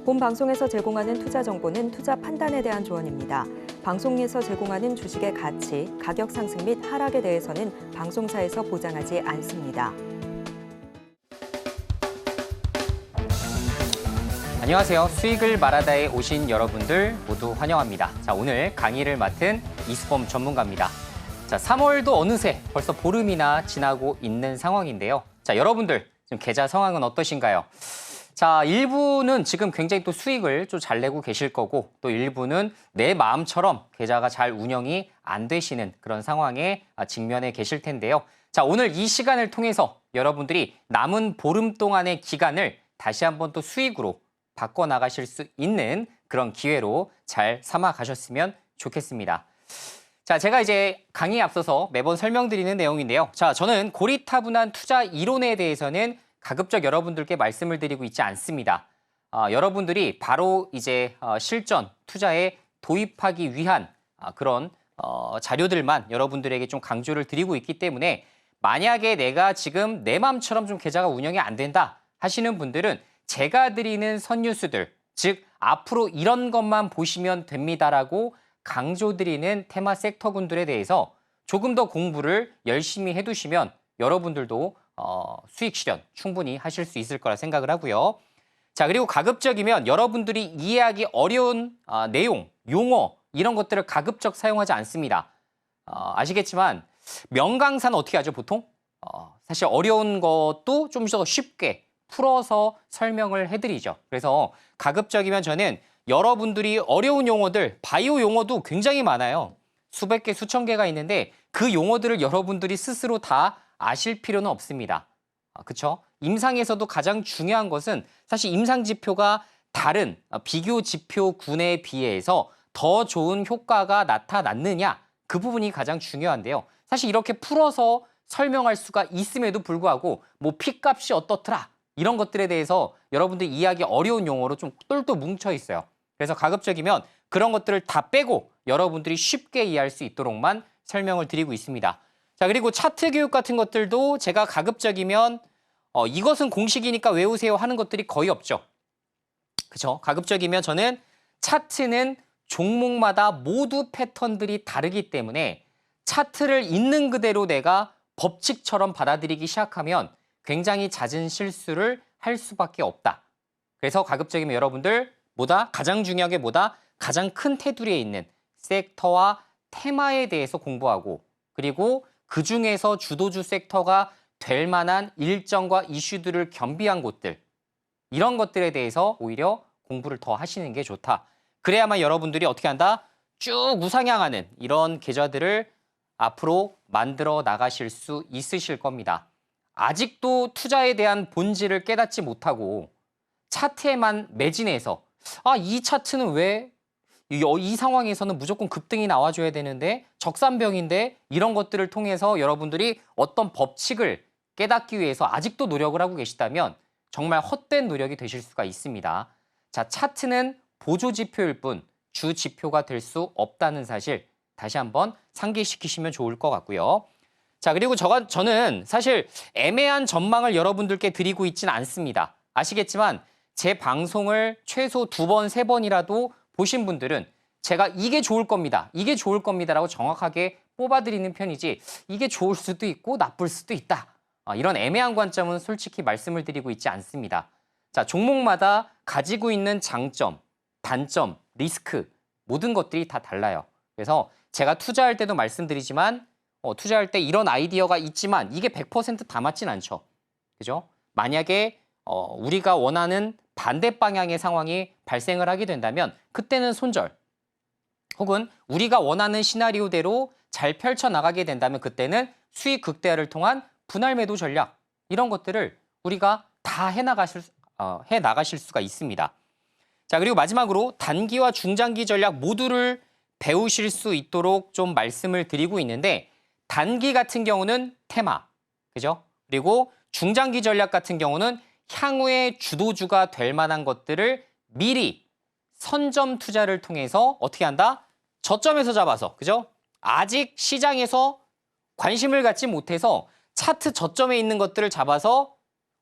본 방송에서 제공하는 투자 정보는 투자 판단에 대한 조언입니다. 방송에서 제공하는 주식의 가치, 가격 상승 및 하락에 대해서는 방송사에서 보장하지 않습니다. 안녕하세요. 수익을 말하다에 오신 여러분들 모두 환영합니다. 자, 오늘 강의를 맡은 이수범 전문가입니다. 자, 3월도 어느새 벌써 보름이나 지나고 있는 상황인데요. 자, 여러분들 지금 계좌 상황은 어떠신가요? 자, 일부는 지금 굉장히 또 수익을 좀 잘 내고 계실 거고, 또 일부는 내 마음처럼 계좌가 잘 운영이 안 되시는 그런 상황에 직면해 계실 텐데요. 자, 오늘 이 시간을 통해서 여러분들이 남은 보름 동안의 기간을 다시 한번 또 수익으로 바꿔 나가실 수 있는 그런 기회로 잘 삼아 가셨으면 좋겠습니다. 자, 제가 이제 강의에 앞서서 매번 설명드리는 내용인데요. 자, 저는 고리타분한 투자 이론에 대해서는 가급적 여러분들께 말씀을 드리고 있지 않습니다. 여러분들이 바로 이제 실전 투자에 도입하기 위한 그런 자료들만 여러분들에게 좀 강조를 드리고 있기 때문에, 만약에 내가 지금 내 마음처럼 좀 계좌가 운영이 안 된다 하시는 분들은 제가 드리는 선뉴스들, 즉 앞으로 이런 것만 보시면 됩니다라고 강조드리는 테마 섹터군들에 대해서 조금 더 공부를 열심히 해두시면 여러분들도 수익 실현 충분히 하실 수 있을 거라 생각을 하고요. 자, 그리고 가급적이면 여러분들이 이해하기 어려운 내용, 용어 이런 것들을 가급적 사용하지 않습니다. 아시겠지만 명강사는 어떻게 하죠, 보통? 사실 어려운 것도 좀 더 쉽게 풀어서 설명을 해드리죠. 그래서 가급적이면 저는 여러분들이 어려운 용어들, 바이오 용어도 굉장히 많아요. 수백 개, 수천 개가 있는데 그 용어들을 여러분들이 스스로 다 아실 필요는 없습니다. 그렇죠? 임상에서도 가장 중요한 것은 사실 임상 지표가 다른 비교 지표군에 비해서 더 좋은 효과가 나타났느냐, 그 부분이 가장 중요한데요. 사실 이렇게 풀어서 설명할 수가 있음에도 불구하고 뭐 P값이 어떻더라 이런 것들에 대해서 여러분들 이해하기 어려운 용어로 좀 똘똘 뭉쳐 있어요. 그래서 가급적이면 그런 것들을 다 빼고 여러분들이 쉽게 이해할 수 있도록만 설명을 드리고 있습니다. 자, 그리고 차트 교육 같은 것들도 제가 가급적이면 이것은 공식이니까 외우세요 하는 것들이 거의 없죠. 그렇죠? 가급적이면 저는 차트는 종목마다 모두 패턴들이 다르기 때문에 차트를 있는 그대로 내가 법칙처럼 받아들이기 시작하면 굉장히 잦은 실수를 할 수밖에 없다. 그래서 가급적이면 여러분들 가장 중요한 게 가장 큰 테두리에 있는 섹터와 테마에 대해서 공부하고, 그리고 그중에서 주도주 섹터가 될 만한 일정과 이슈들을 겸비한 곳들, 이런 것들에 대해서 오히려 공부를 더 하시는 게 좋다. 그래야만 여러분들이 어떻게 한다? 쭉 우상향하는 이런 계좌들을 앞으로 만들어 나가실 수 있으실 겁니다. 아직도 투자에 대한 본질을 깨닫지 못하고 차트에만 매진해서 이 차트는 왜 이 상황에서는 무조건 급등이 나와줘야 되는데 적산병인데, 이런 것들을 통해서 여러분들이 어떤 법칙을 깨닫기 위해서 아직도 노력을 하고 계시다면 정말 헛된 노력이 되실 수가 있습니다. 자, 차트는 보조지표일 뿐 주지표가 될 수 없다는 사실 다시 한번 상기시키시면 좋을 것 같고요. 자, 그리고 저는 사실 애매한 전망을 여러분들께 드리고 있지는 않습니다. 아시겠지만 제 방송을 최소 2번, 3번이라도 보신 분들은 제가 이게 좋을 겁니다, 이게 좋을 겁니다라고 정확하게 뽑아드리는 편이지, 이게 좋을 수도 있고 나쁠 수도 있다, 이런 애매한 관점은 솔직히 말씀을 드리고 있지 않습니다. 자, 종목마다 가지고 있는 장점, 단점, 리스크 모든 것들이 다 달라요. 그래서 제가 투자할 때도 말씀드리지만 투자할 때 이런 아이디어가 있지만 이게 100%다 맞진 않죠. 그죠? 만약에 우리가 원하는 반대 방향의 상황이 발생을 하게 된다면 그때는 손절, 혹은 우리가 원하는 시나리오대로 잘 펼쳐나가게 된다면 그때는 수익 극대화를 통한 분할 매도 전략, 이런 것들을 우리가 다 해나가실 수가 있습니다. 자, 그리고 마지막으로 단기와 중장기 전략 모두를 배우실 수 있도록 좀 말씀을 드리고 있는데, 단기 같은 경우는 테마, 그죠? 그리고 중장기 전략 같은 경우는 향후에 주도주가 될 만한 것들을 미리 선점 투자를 통해서 어떻게 한다? 저점에서 잡아서, 그죠? 아직 시장에서 관심을 갖지 못해서 차트 저점에 있는 것들을 잡아서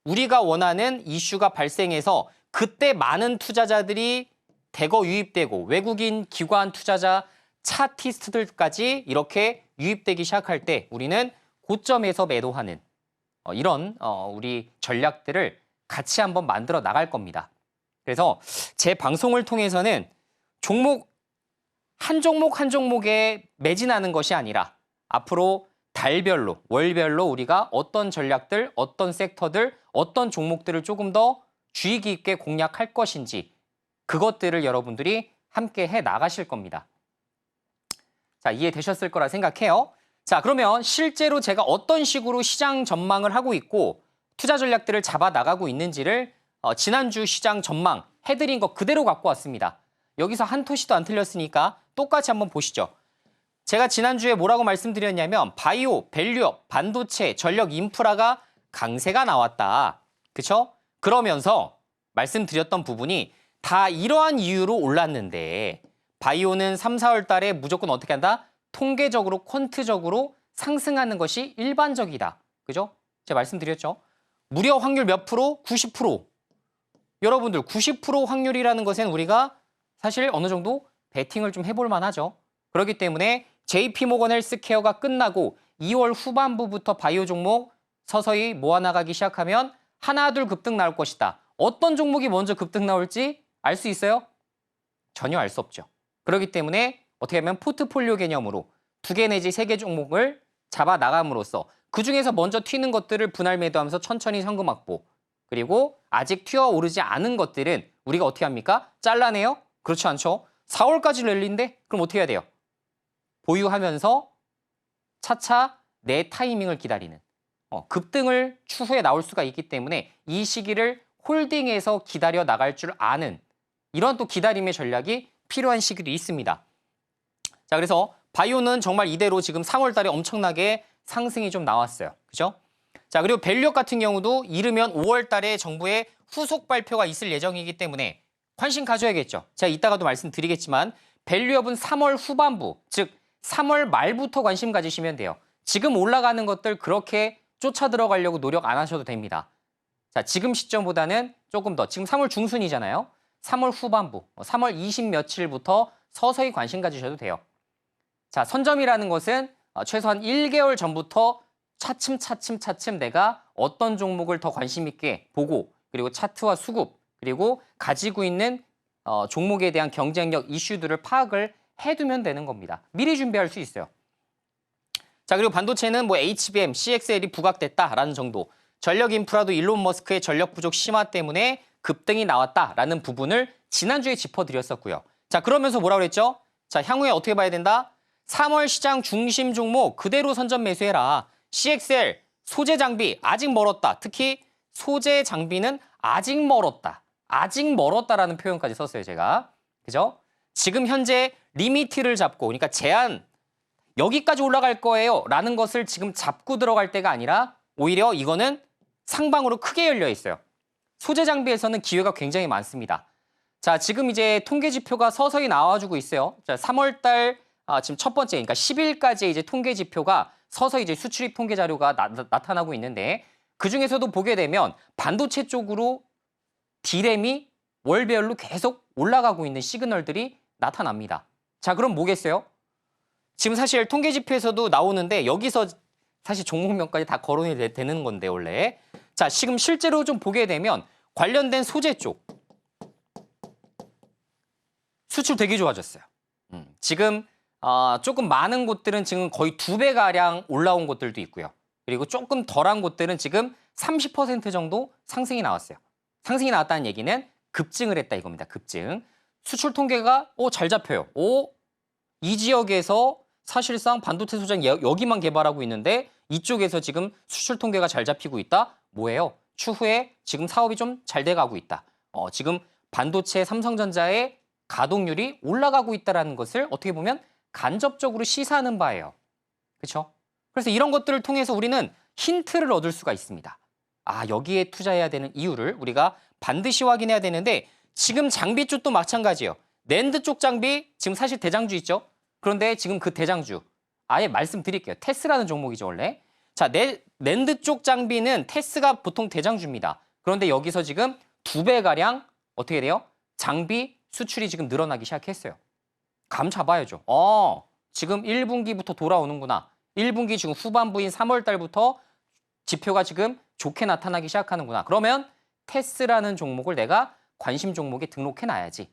우리가 원하는 이슈가 발생해서 그때 많은 투자자들이 대거 유입되고 외국인 기관 투자자 차티스트들까지 이렇게 유입되기 시작할 때 우리는 고점에서 매도하는 이런 우리 전략들을 같이 한번 만들어 나갈 겁니다. 그래서 제 방송을 통해서는 한 종목에 매진하는 것이 아니라 앞으로 달별로, 월별로 우리가 어떤 전략들, 어떤 섹터들, 어떤 종목들을 조금 더 주의 깊게 공략할 것인지 그것들을 여러분들이 함께 해 나가실 겁니다. 자, 이해되셨을 거라 생각해요. 자, 그러면 실제로 제가 어떤 식으로 시장 전망을 하고 있고 투자 전략들을 잡아 나가고 있는지를 지난주 시장 전망 해드린 거 그대로 갖고 왔습니다. 여기서 한 토시도 안 틀렸으니까 똑같이 한번 보시죠. 제가 지난주에 뭐라고 말씀드렸냐면 바이오, 밸류업, 반도체, 전력 인프라가 강세가 나왔다. 그렇죠? 그러면서 말씀드렸던 부분이 다 이러한 이유로 올랐는데 바이오는 3, 4월 달에 무조건 어떻게 한다? 통계적으로, 퀀트적으로 상승하는 것이 일반적이다. 그죠? 제가 말씀드렸죠. 무려 확률 몇 프로? 90%. 여러분들 90% 확률이라는 것은 우리가 사실 어느 정도 베팅을 좀 해볼 만하죠. 그렇기 때문에 JP모건 헬스케어가 끝나고 2월 후반부부터 바이오 종목 서서히 모아나가기 시작하면 하나 둘 급등 나올 것이다. 어떤 종목이 먼저 급등 나올지 알 수 있어요? 전혀 알 수 없죠. 그렇기 때문에 어떻게 하면 포트폴리오 개념으로 2개 내지 3개 종목을 잡아 나감으로써 그중에서 먼저 튀는 것들을 분할 매도하면서 천천히 현금 확보. 그리고 아직 튀어오르지 않은 것들은 우리가 어떻게 합니까? 잘라내요? 그렇지 않죠. 4월까지 랠리인데 그럼 어떻게 해야 돼요? 보유하면서 차차 내 타이밍을 기다리는 급등을 추후에 나올 수가 있기 때문에 이 시기를 홀딩해서 기다려 나갈 줄 아는 이런 또 기다림의 전략이 필요한 시기도 있습니다. 자, 그래서 바이오는 정말 이대로 지금 3월 달에 엄청나게 상승이 좀 나왔어요. 그죠? 자, 그리고 밸류업 같은 경우도 이르면 5월 달에 정부의 후속 발표가 있을 예정이기 때문에 관심 가져야겠죠. 제가 이따가도 말씀드리겠지만 밸류업은 3월 후반부, 즉 3월 말부터 관심 가지시면 돼요. 지금 올라가는 것들 그렇게 쫓아 들어가려고 노력 안 하셔도 됩니다. 자, 지금 시점보다는 조금 더, 지금 3월 중순이잖아요. 3월 후반부, 3월 20 며칠부터 서서히 관심 가지셔도 돼요. 자, 선점이라는 것은 최소한 1개월 전부터 차츰 내가 어떤 종목을 더 관심 있게 보고 그리고 차트와 수급 그리고 가지고 있는 종목에 대한 경쟁력 이슈들을 파악을 해두면 되는 겁니다. 미리 준비할 수 있어요. 자, 그리고 반도체는 뭐 HBM, CXL이 부각됐다라는 정도. 전력 인프라도 일론 머스크의 전력 부족 심화 때문에 급등이 나왔다라는 부분을 지난주에 짚어드렸었고요. 자, 그러면서 뭐라고 그랬죠? 자, 향후에 어떻게 봐야 된다? 3월 시장 중심 종목 그대로 선점 매수해라. CXL, 소재 장비 아직 멀었다. 특히 소재 장비는 아직 멀었다. 아직 멀었다라는 표현까지 썼어요, 제가. 그죠? 지금 현재 리미트를 잡고, 그러니까 제한, 여기까지 올라갈 거예요 라는 것을 지금 잡고 들어갈 때가 아니라 오히려 이거는 상방으로 크게 열려 있어요. 소재 장비에서는 기회가 굉장히 많습니다. 자, 지금 이제 통계 지표가 서서히 나와주고 있어요. 자, 3월 달 지금 첫 번째, 그러니까 10일까지 이제 통계 지표가 서서히 이제 수출입 통계 자료가 나타나고 있는데 그 중에서도 보게 되면 반도체 쪽으로 D램이 월별로 계속 올라가고 있는 시그널들이 나타납니다. 자, 그럼 뭐겠어요? 지금 사실 통계 지표에서도 나오는데 여기서 사실 종목명까지 다 거론이 되는 건데 원래. 자, 지금 실제로 좀 보게 되면 관련된 소재 쪽 수출 되게 좋아졌어요. 지금 조금 많은 곳들은 지금 거의 2배가량 올라온 곳들도 있고요. 그리고 조금 덜한 곳들은 지금 30% 정도 상승이 나왔어요. 상승이 나왔다는 얘기는 급증을 했다 이겁니다. 급증. 수출 통계가 잘 잡혀요. 이 지역에서 사실상 반도체 소재 여기만 개발하고 있는데 이쪽에서 지금 수출 통계가 잘 잡히고 있다. 뭐예요? 추후에 지금 사업이 좀 잘 돼가고 있다. 지금 반도체 삼성전자의 가동률이 올라가고 있다는 것을 어떻게 보면 간접적으로 시사하는 바예요. 그렇죠? 그래서 이런 것들을 통해서 우리는 힌트를 얻을 수가 있습니다. 아, 여기에 투자해야 되는 이유를 우리가 반드시 확인해야 되는데 지금 장비 쪽도 마찬가지예요. 낸드 쪽 장비 지금 사실 대장주 있죠? 그런데 지금 그 대장주 아예 말씀드릴게요. 테스라는 종목이죠 원래. 자, 낸드 쪽 장비는 테스가 보통 대장주입니다. 그런데 여기서 지금 2배가량 어떻게 돼요? 장비 수출이 지금 늘어나기 시작했어요. 감 잡아야죠. 지금 1분기부터 돌아오는구나. 1분기 지금 후반부인 3월 달부터 지표가 지금 좋게 나타나기 시작하는구나. 그러면 테스라는 종목을 내가 관심 종목에 등록해놔야지.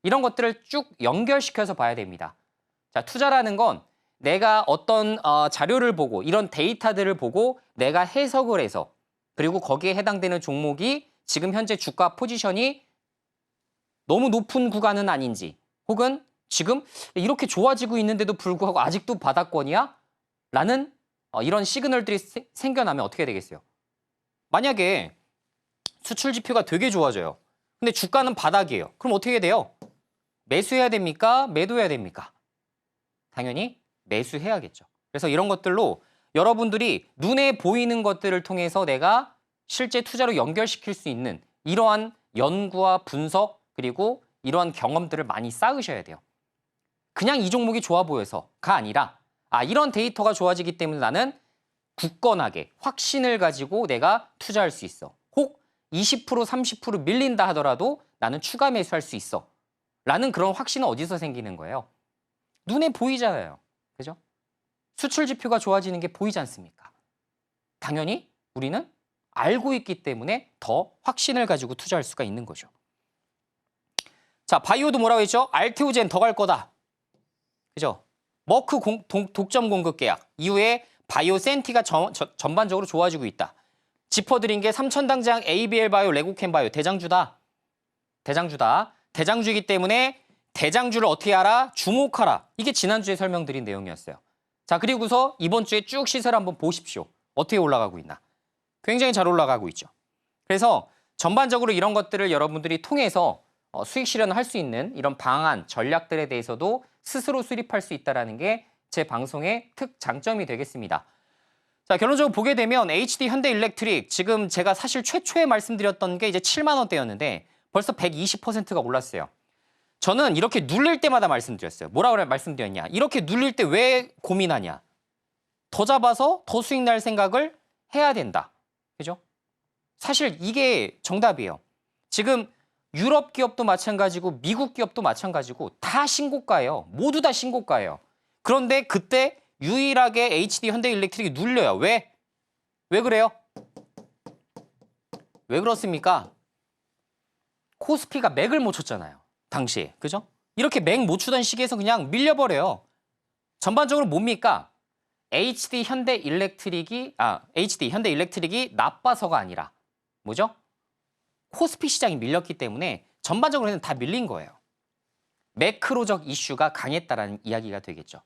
이런 것들을 쭉 연결시켜서 봐야 됩니다. 자, 투자라는 건 내가 어떤 자료를 보고 이런 데이터들을 보고 내가 해석을 해서 그리고 거기에 해당되는 종목이 지금 현재 주가 포지션이 너무 높은 구간은 아닌지 혹은 지금 이렇게 좋아지고 있는데도 불구하고 아직도 바닥권이야? 라는 이런 시그널들이 생겨나면 어떻게 되겠어요? 만약에 수출 지표가 되게 좋아져요. 근데 주가는 바닥이에요. 그럼 어떻게 돼요? 매수해야 됩니까? 매도해야 됩니까? 당연히 매수해야겠죠. 그래서 이런 것들로 여러분들이 눈에 보이는 것들을 통해서 내가 실제 투자로 연결시킬 수 있는 이러한 연구와 분석 그리고 이러한 경험들을 많이 쌓으셔야 돼요. 그냥 이 종목이 좋아 보여서가 아니라 이런 데이터가 좋아지기 때문에 나는 굳건하게 확신을 가지고 내가 투자할 수 있어. 혹 20% 30% 밀린다 하더라도 나는 추가 매수할 수 있어. 라는 그런 확신은 어디서 생기는 거예요? 눈에 보이잖아요. 그죠? 수출 지표가 좋아지는 게 보이지 않습니까? 당연히 우리는 알고 있기 때문에 더 확신을 가지고 투자할 수가 있는 거죠. 자, 바이오도 뭐라고 했죠? 알테오젠 더 갈 거다. 그죠? 머크 독점 공급 계약 이후에 바이오 센티가 전반적으로 좋아지고 있다. 짚어드린 게 삼천당장 ABL 바이오, 레고캠 바이오 대장주다. 대장주이기 때문에 대장주를 어떻게 알아? 주목하라. 이게 지난주에 설명드린 내용이었어요. 자, 그리고서 이번 주에 쭉 시세를 한번 보십시오. 어떻게 올라가고 있나? 굉장히 잘 올라가고 있죠. 그래서 전반적으로 이런 것들을 여러분들이 통해서 수익 실현을 할 수 있는 이런 방안, 전략들에 대해서도 스스로 수립할 수 있다는 게 제 방송의 특장점이 되겠습니다. 자, 결론적으로 보게 되면 HD 현대일렉트릭 지금 제가 사실 최초에 말씀드렸던 게 이제 7만 원대였는데 벌써 120%가 올랐어요. 저는 이렇게 눌릴 때마다 말씀드렸어요. 뭐라고 말씀드렸냐? 이렇게 눌릴 때 왜 고민하냐? 더 잡아서 더 수익 날 생각을 해야 된다. 그죠? 사실 이게 정답이에요. 지금 유럽 기업도 마찬가지고 미국 기업도 마찬가지고 다 신고가예요. 모두 다 신고가예요. 그런데 그때 유일하게 HD 현대일렉트릭이 눌려요. 왜? 왜 그래요? 왜 그렇습니까? 코스피가 맥을 못 쳤잖아요. 당시에. 그죠? 이렇게 맥 못 추던 시기에서 그냥 밀려버려요. 전반적으로 뭡니까? HD 현대일렉트릭이 나빠서가 아니라 뭐죠? 코스피 시장이 밀렸기 때문에 전반적으로는 다 밀린 거예요. 매크로적 이슈가 강했다라는 이야기가 되겠죠.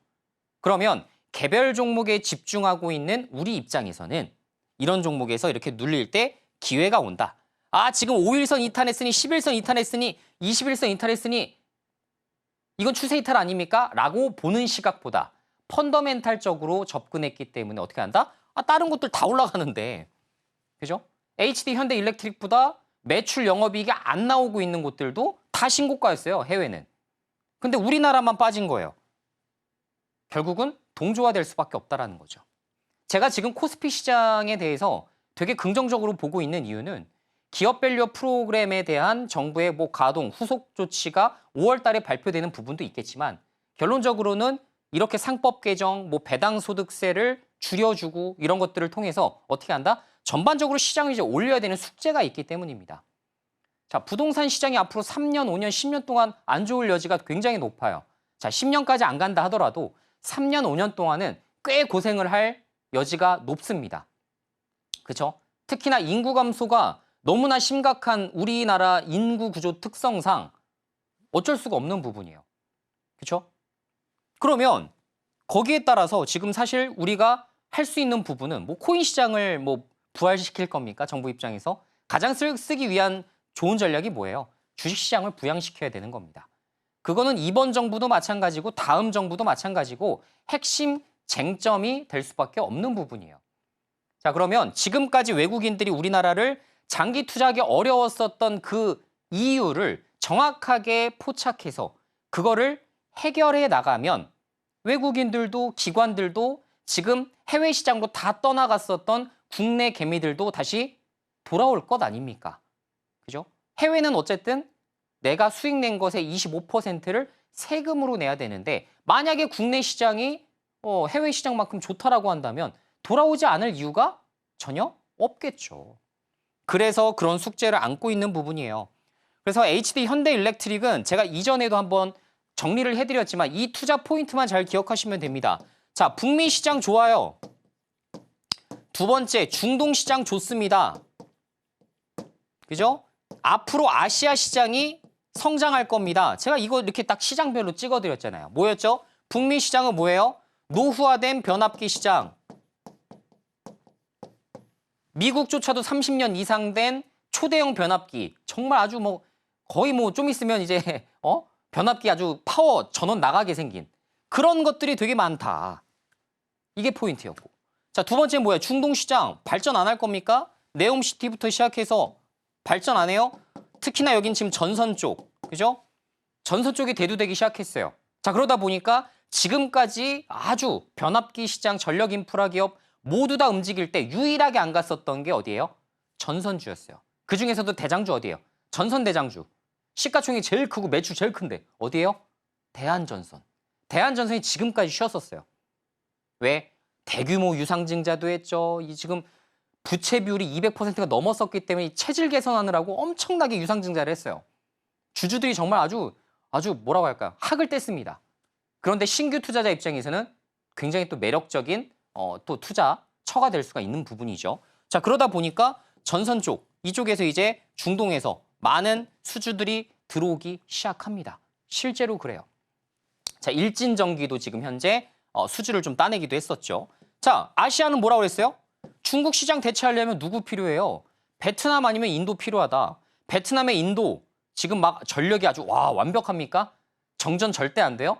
그러면 개별 종목에 집중하고 있는 우리 입장에서는 이런 종목에서 이렇게 눌릴 때 기회가 온다. 지금 5일선 이탈했으니 10일선 이탈했으니 21선 이탈했으니 이건 추세 이탈 아닙니까? 라고 보는 시각보다 펀더멘탈적으로 접근했기 때문에 어떻게 한다? 다른 것들 다 올라가는데. 그죠? HD 현대일렉트릭보다 매출 영업이익이 안 나오고 있는 곳들도 다 신고가였어요. 해외는. 근데 우리나라만 빠진 거예요. 결국은 동조화될 수밖에 없다라는 거죠. 제가 지금 코스피 시장에 대해서 되게 긍정적으로 보고 있는 이유는 기업 밸류 프로그램에 대한 정부의 가동, 후속 조치가 5월 달에 발표되는 부분도 있겠지만 결론적으로는 이렇게 상법 개정, 배당 소득세를 줄여주고 이런 것들을 통해서 어떻게 한다? 전반적으로 시장을 이제 올려야 되는 숙제가 있기 때문입니다. 자, 부동산 시장이 앞으로 3년, 5년, 10년 동안 안 좋을 여지가 굉장히 높아요. 자, 10년까지 안 간다 하더라도 3년, 5년 동안은 꽤 고생을 할 여지가 높습니다. 그렇죠? 특히나 인구 감소가 너무나 심각한 우리나라 인구 구조 특성상 어쩔 수가 없는 부분이에요. 그렇죠? 그러면 거기에 따라서 지금 사실 우리가 할 수 있는 부분은 코인 시장을 부활시킬 겁니까? 정부 입장에서 가장 쓰기 위한 좋은 전략이 뭐예요? 주식시장을 부양시켜야 되는 겁니다. 그거는 이번 정부도 마찬가지고 다음 정부도 마찬가지고 핵심 쟁점이 될 수밖에 없는 부분이에요. 자, 그러면 지금까지 외국인들이 우리나라를 장기 투자하기 어려웠었던 그 이유를 정확하게 포착해서 그거를 해결해 나가면 외국인들도 기관들도 지금 해외 시장으로 다 떠나갔었던 국내 개미들도 다시 돌아올 것 아닙니까? 그죠? 해외는 어쨌든 내가 수익 낸 것의 25%를 세금으로 내야 되는데 만약에 국내 시장이 해외 시장만큼 좋다라고 한다면 돌아오지 않을 이유가 전혀 없겠죠. 그래서 그런 숙제를 안고 있는 부분이에요. 그래서 HD 현대일렉트릭은 제가 이전에도 한번 정리를 해드렸지만 이 투자 포인트만 잘 기억하시면 됩니다. 자, 북미 시장 좋아요. 두 번째, 중동 시장 좋습니다. 그죠? 앞으로 아시아 시장이 성장할 겁니다. 제가 이거 이렇게 딱 시장별로 찍어드렸잖아요. 뭐였죠? 북미 시장은 뭐예요? 노후화된 변압기 시장. 미국조차도 30년 이상 된 초대형 변압기. 정말 아주 거의 좀 있으면 이제 변압기 아주 파워 전원 나가게 생긴 그런 것들이 되게 많다. 이게 포인트였고. 자, 두 번째 뭐예요? 중동 시장 발전 안 할 겁니까? 네옴시티부터 시작해서 발전 안 해요? 특히나 여긴 지금 전선 쪽, 그죠? 전선 쪽이 대두되기 시작했어요. 자, 그러다 보니까 지금까지 아주 변압기 시장, 전력 인프라 기업 모두 다 움직일 때 유일하게 안 갔었던 게 어디예요? 전선주였어요. 그 중에서도 대장주 어디예요? 전선 대장주. 시가총액이 제일 크고 매출 제일 큰데 어디예요? 대한전선. 대한전선이 지금까지 쉬었었어요. 왜? 대규모 유상증자도 했죠. 지금 부채 비율이 200%가 넘었었기 때문에 이 체질 개선하느라고 엄청나게 유상증자를 했어요. 주주들이 정말 아주 뭐라고 할까요? 학을 뗐습니다. 그런데 신규 투자자 입장에서는 굉장히 또 매력적인 또 투자처가 될 수가 있는 부분이죠. 자, 그러다 보니까 전선 쪽, 이쪽에서 이제 중동에서 많은 수주들이 들어오기 시작합니다. 실제로 그래요. 자, 일진전기도 지금 현재 수주를 좀 따내기도 했었죠. 자, 아시아는 뭐라고 그랬어요? 중국 시장 대체하려면 누구 필요해요? 베트남 아니면 인도 필요하다. 베트남의 인도 지금 막 전력이 아주 완벽합니까? 정전 절대 안 돼요?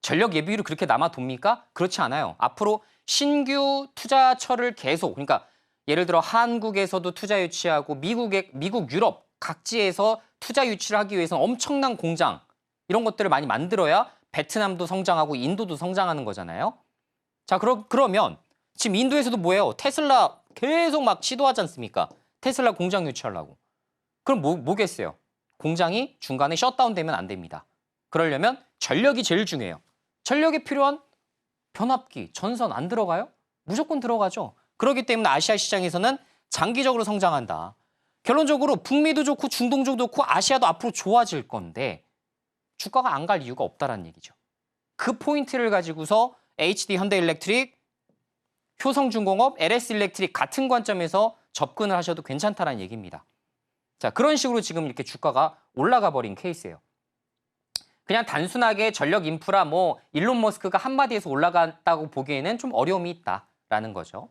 전력 예비율이 그렇게 남아 돕니까? 그렇지 않아요. 앞으로 신규 투자처를 계속, 그러니까 예를 들어 한국에서도 투자 유치하고 미국, 유럽 각지에서 투자 유치를 하기 위해서는 엄청난 공장 이런 것들을 많이 만들어야 베트남도 성장하고 인도도 성장하는 거잖아요. 자, 그러면 지금 인도에서도 뭐예요? 테슬라 계속 막 시도하지 않습니까? 테슬라 공장 유치하려고. 그럼 뭐겠어요? 공장이 중간에 셧다운 되면 안 됩니다. 그러려면 전력이 제일 중요해요. 전력에 필요한 변압기, 전선 안 들어가요? 무조건 들어가죠. 그렇기 때문에 아시아 시장에서는 장기적으로 성장한다. 결론적으로 북미도 좋고 중동도 좋고 아시아도 앞으로 좋아질 건데 주가가 안 갈 이유가 없다는 얘기죠. 그 포인트를 가지고서 HD 현대일렉트릭, 효성중공업, LS일렉트릭 같은 관점에서 접근을 하셔도 괜찮다는 얘기입니다. 자, 그런 식으로 지금 이렇게 주가가 올라가 버린 케이스예요. 그냥 단순하게 전력 인프라 일론 머스크가 한마디에서 올라갔다고 보기에는 좀 어려움이 있다라는 거죠.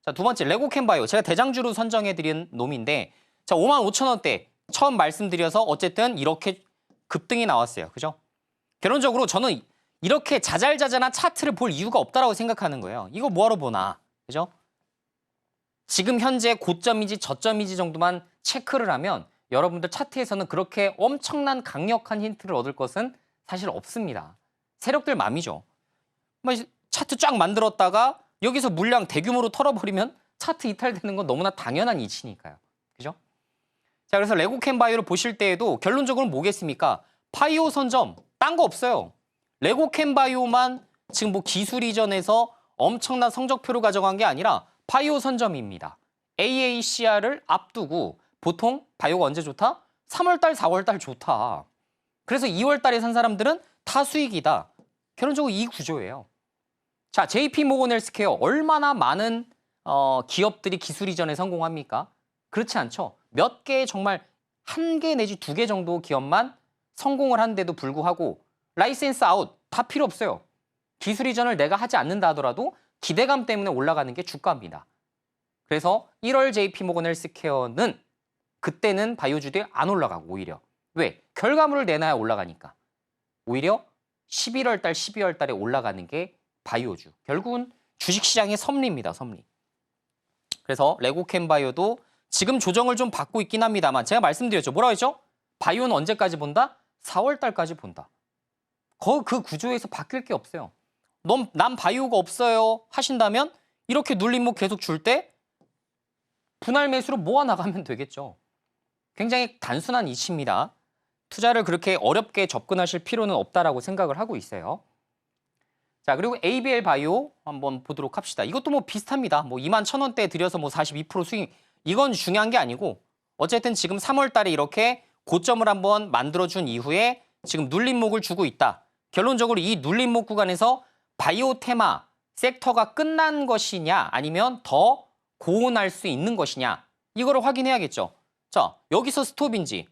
자, 두 번째 레고캠바이오. 제가 대장주로 선정해드린 놈인데 자, 55,000원대 처음 말씀드려서 어쨌든 이렇게 급등이 나왔어요. 그죠? 결론적으로 저는 이렇게 자잘자잘한 차트를 볼 이유가 없다라고 생각하는 거예요. 이거 뭐하러 보나. 그죠? 지금 현재 고점이지 저점이지 정도만 체크를 하면 여러분들 차트에서는 그렇게 엄청난 강력한 힌트를 얻을 것은 사실 없습니다. 세력들 맘이죠. 차트 쫙 만들었다가 여기서 물량 대규모로 털어버리면 차트 이탈되는 건 너무나 당연한 이치니까요. 그죠? 자, 그래서 레고캠바이오를 보실 때에도 결론적으로 뭐겠습니까? 바이오 선점, 딴 거 없어요. 레고캠바이오만 지금 기술 이전에서 엄청난 성적표를 가져간 게 아니라 바이오 선점입니다. AACR을 앞두고 보통 바이오가 언제 좋다? 3월달, 4월달 좋다. 그래서 2월달에 산 사람들은 다 수익이다. 결론적으로 이 구조예요. 자, JP모건 헬스케어 얼마나 많은 기업들이 기술 이전에 성공합니까? 그렇지 않죠. 몇 개 정말 한 개 내지 두 개 정도 기업만 성공을 한데도 불구하고 라이센스 아웃 다 필요 없어요. 기술 이전을 내가 하지 않는다 하더라도 기대감 때문에 올라가는 게 주가입니다. 그래서 1월 JP모건 헬스케어는 그때는 바이오주들이 안 올라가고 오히려. 왜? 결과물을 내놔야 올라가니까. 오히려 11월 달, 12월 달에 올라가는 게 바이오주. 결국은 주식시장의 섭리입니다. 섭리. 그래서 레고캠바이오도 지금 조정을 좀 받고 있긴 합니다만 제가 말씀드렸죠. 뭐라고 했죠? 바이오는 언제까지 본다? 4월 달까지 본다. 그 구조에서 바뀔 게 없어요. 난 바이오가 없어요 하신다면 이렇게 눌림목 계속 줄 때 분할 매수로 모아나가면 되겠죠. 굉장히 단순한 이치입니다. 투자를 그렇게 어렵게 접근하실 필요는 없다라고 생각을 하고 있어요. 자, 그리고 ABL 바이오 한번 보도록 합시다. 이것도 뭐 비슷합니다. 뭐 21,000원대 들여서 뭐 42% 수익, 이건 중요한 게 아니고 어쨌든 지금 3월 달에 이렇게 고점을 한번 만들어준 이후에 지금 눌림목을 주고 있다. 결론적으로 이 눌림목 구간에서 바이오 테마 섹터가 끝난 것이냐 아니면 더 고온할 수 있는 것이냐, 이거를 확인해야겠죠. 자, 여기서 스톱인지,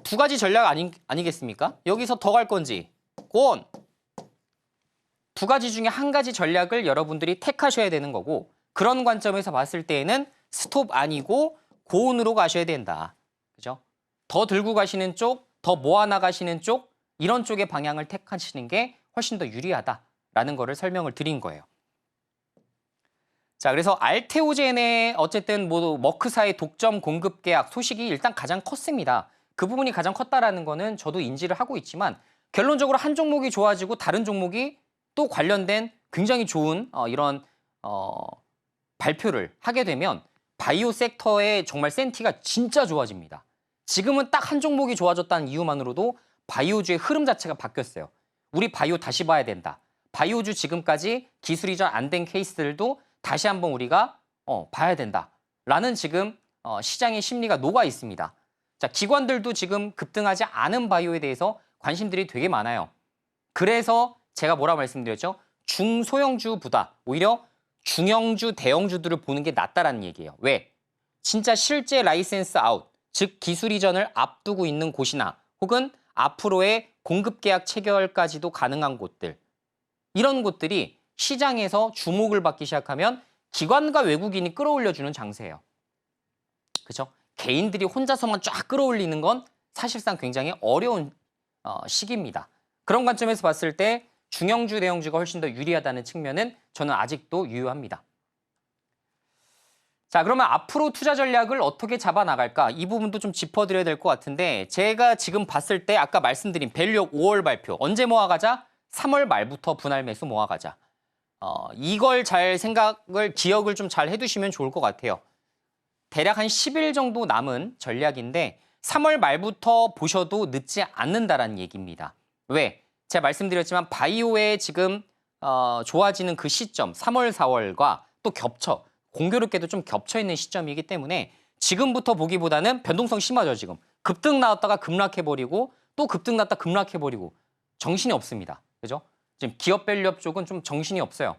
두 가지 전략 아니겠습니까? 여기서 더 갈 건지 고온, 두 가지 중에 한 가지 전략을 여러분들이 택하셔야 되는 거고, 그런 관점에서 봤을 때에는 스톱 아니고 고온으로 가셔야 된다. 그죠? 더 들고 가시는 쪽, 더 모아나가시는 쪽, 이런 쪽의 방향을 택하시는 게 훨씬 더 유리하다라는 거를 설명을 드린 거예요. 자, 그래서 알테오젠의 어쨌든 뭐 머크사의 독점 공급 계약 소식이 일단 가장 컸습니다. 그 부분이 가장 컸다라는 거는 저도 인지를 하고 있지만, 결론적으로 한 종목이 좋아지고 다른 종목이 또 관련된 굉장히 좋은 이런 발표를 하게 되면 바이오 섹터의 정말 센티가 진짜 좋아집니다. 지금은 딱 한 종목이 좋아졌다는 이유만으로도 바이오주의 흐름 자체가 바뀌었어요. 우리 바이오 다시 봐야 된다. 바이오주 지금까지 기술 이전 안 된 케이스들도 다시 한번 우리가 봐야 된다라는 지금 시장의 심리가 녹아 있습니다. 자, 기관들도 지금 급등하지 않은 바이오에 대해서 관심들이 되게 많아요. 그래서 제가 뭐라 말씀드렸죠? 중소형주보다 오히려 중형주, 대형주들을 보는 게 낫다라는 얘기예요. 왜? 진짜 실제 라이센스 아웃, 즉 기술 이전을 앞두고 있는 곳이나 혹은 앞으로의 공급 계약 체결까지도 가능한 곳들, 이런 곳들이 시장에서 주목을 받기 시작하면 기관과 외국인이 끌어올려주는 장세예요. 그렇죠? 개인들이 혼자서만 쫙 끌어올리는 건 사실상 굉장히 어려운 시기입니다. 그런 관점에서 봤을 때 중형주, 대형주가 훨씬 더 유리하다는 측면은 저는 아직도 유효합니다. 자, 그러면 앞으로 투자 전략을 어떻게 잡아나갈까? 이 부분도 좀 짚어드려야 될 것 같은데, 제가 지금 봤을 때 아까 말씀드린 밸류업 5월 발표, 언제 모아가자? 3월 말부터 분할 매수 모아가자. 이걸 잘 기억을 좀 잘 해두시면 좋을 것 같아요. 대략 한 10일 정도 남은 전략인데 3월 말부터 보셔도 늦지 않는다라는 얘기입니다. 왜? 제가 말씀드렸지만 바이오의 지금 좋아지는 그 시점 3월, 4월과 또 공교롭게도 좀 겹쳐 있는 시점이기 때문에 지금부터 보기보다는 변동성 심하죠. 지금 급등 나왔다가 급락해버리고 또 급등 나왔다 급락해버리고 정신이 없습니다. 그죠? 지금 기업 밸류업 쪽은 좀 정신이 없어요.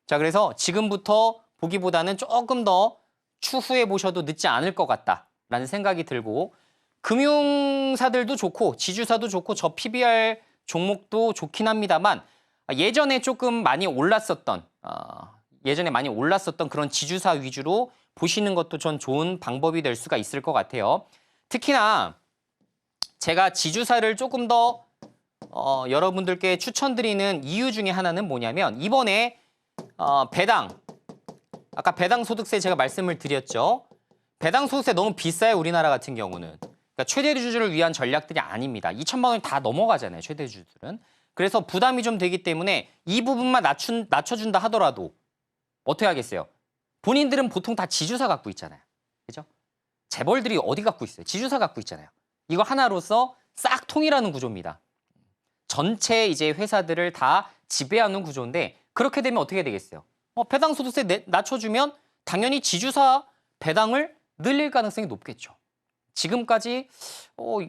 자, 그래서 지금부터 보기보다는 조금 더 추후에 보셔도 늦지 않을 것 같다라는 생각이 들고, 금융사들도 좋고 지주사도 좋고 저 PBR 종목도 좋긴 합니다만, 예전에 많이 올랐었던 그런 지주사 위주로 보시는 것도 전 좋은 방법이 될 수가 있을 것 같아요. 특히나 제가 지주사를 조금 더 여러분들께 추천드리는 이유 중에 하나는 뭐냐면, 이번에 아까 배당 소득세 제가 말씀을 드렸죠. 배당 소득세 너무 비싸요, 우리나라 같은 경우는. 그러니까 최대주주를 위한 전략들이 아닙니다. 2천만 원이 다 넘어가잖아요, 최대주주들은. 그래서 부담이 좀 되기 때문에 이 부분만 낮춰준다 하더라도 어떻게 하겠어요? 본인들은 보통 다 지주사 갖고 있잖아요. 그죠? 재벌들이 어디 갖고 있어요? 지주사 갖고 있잖아요. 이거 하나로서 싹 통일하는 구조입니다. 전체 이제 회사들을 다 지배하는 구조인데, 그렇게 되면 어떻게 되겠어요? 배당 소득세 낮춰주면 당연히 지주사 배당을 늘릴 가능성이 높겠죠. 지금까지 뭐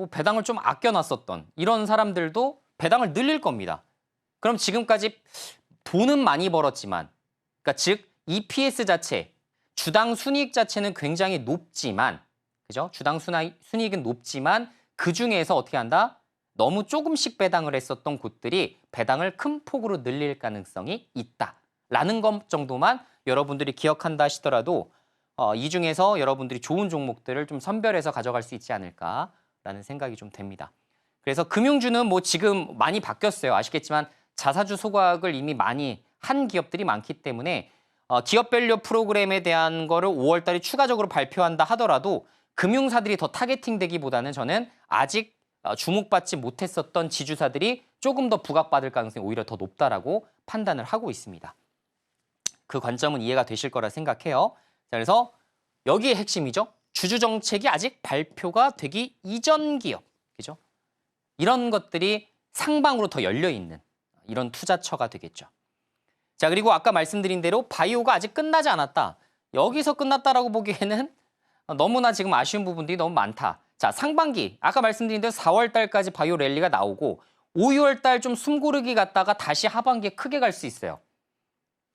배당을 좀 아껴놨었던 이런 사람들도 배당을 늘릴 겁니다. 그럼 지금까지 돈은 많이 벌었지만, 그러니까 즉 EPS 자체, 주당 순이익 자체는 굉장히 높지만, 그죠? 주당 순이익은 높지만 그 중에서 어떻게 한다? 너무 조금씩 배당을 했었던 곳들이 배당을 큰 폭으로 늘릴 가능성이 있다라는 것 정도만 여러분들이 기억한다 하시더라도 이 중에서 여러분들이 좋은 종목들을 좀 선별해서 가져갈 수 있지 않을까라는 생각이 좀 됩니다. 그래서 금융주는 뭐 지금 많이 바뀌었어요. 아시겠지만 자사주 소각을 이미 많이 한 기업들이 많기 때문에 기업 밸류 프로그램에 대한 거를 5월 달에 추가적으로 발표한다 하더라도 금융사들이 더 타겟팅 되기보다는 저는 아직 주목받지 못했었던 지주사들이 조금 더 부각받을 가능성이 오히려 더 높다라고 판단을 하고 있습니다. 그 관점은 이해가 되실 거라 생각해요. 자, 그래서 여기에 핵심이죠. 주주 정책이 아직 발표가 되기 이전 기업, 그죠? 이런 것들이 상방으로 더 열려 있는 이런 투자처가 되겠죠. 자, 그리고 아까 말씀드린 대로 바이오가 아직 끝나지 않았다. 여기서 끝났다라고 보기에는 너무나 지금 아쉬운 부분들이 너무 많다. 자, 상반기 아까 말씀드린 대로 4월 달까지 바이오 랠리가 나오고 5, 6월 달 좀 숨고르기 갔다가 다시 하반기에 크게 갈 수 있어요.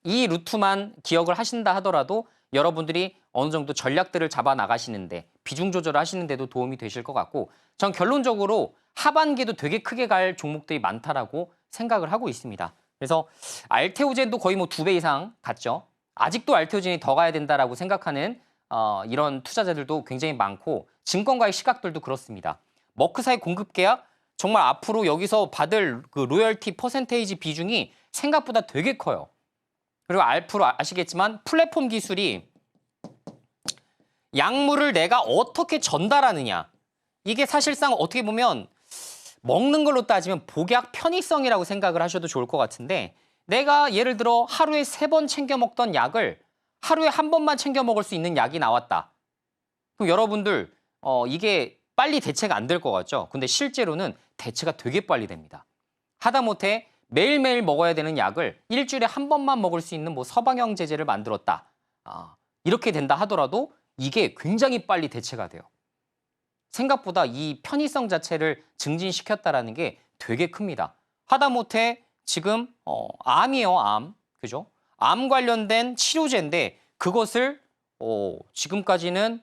이 루트만 기억을 하신다 하더라도 여러분들이 어느 정도 전략들을 잡아 나가시는데 비중 조절을 하시는데도 도움이 되실 것 같고 전 결론적으로 하반기에도 되게 크게 갈 종목들이 많다라고 생각을 하고 있습니다. 그래서 알테오젠도 거의 뭐 2배 이상 갔죠. 아직도 알테오젠이 더 가야 된다라고 생각하는 이런 투자자들도 굉장히 많고 증권가의 시각들도 그렇습니다. 머크사의 공급 계약 정말 앞으로 여기서 받을 그 로열티 퍼센테이지 비중이 생각보다 되게 커요. 그리고 앞으로 아시겠지만 플랫폼 기술이 약물을 내가 어떻게 전달하느냐. 이게 사실상 어떻게 보면 먹는 걸로 따지면 복약 편의성이라고 생각을 하셔도 좋을 것 같은데 내가 예를 들어 하루에 3번 챙겨 먹던 약을 하루에 1번만 챙겨 먹을 수 있는 약이 나왔다. 그럼 여러분들 이게 빨리 대체가 안 될 것 같죠? 근데 실제로는 대체가 되게 빨리 됩니다. 하다못해 매일매일 먹어야 되는 약을 일주일에 1번만 먹을 수 있는 뭐 서방형 제제를 만들었다. 이렇게 된다 하더라도 이게 굉장히 빨리 대체가 돼요. 생각보다 이 편의성 자체를 증진시켰다라는 게 되게 큽니다. 하다못해 지금 암이에요, 암. 그죠? 암 관련된 치료제인데 그것을 지금까지는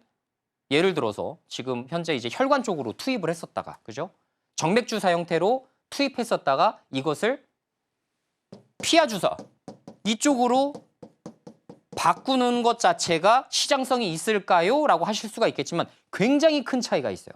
예를 들어서 지금 현재 이제 혈관 쪽으로 투입을 했었다가 그죠? 정맥 주사 형태로 투입했었다가 이것을 피하 주사 이쪽으로 바꾸는 것 자체가 시장성이 있을까요? 라고 하실 수가 있겠지만 굉장히 큰 차이가 있어요.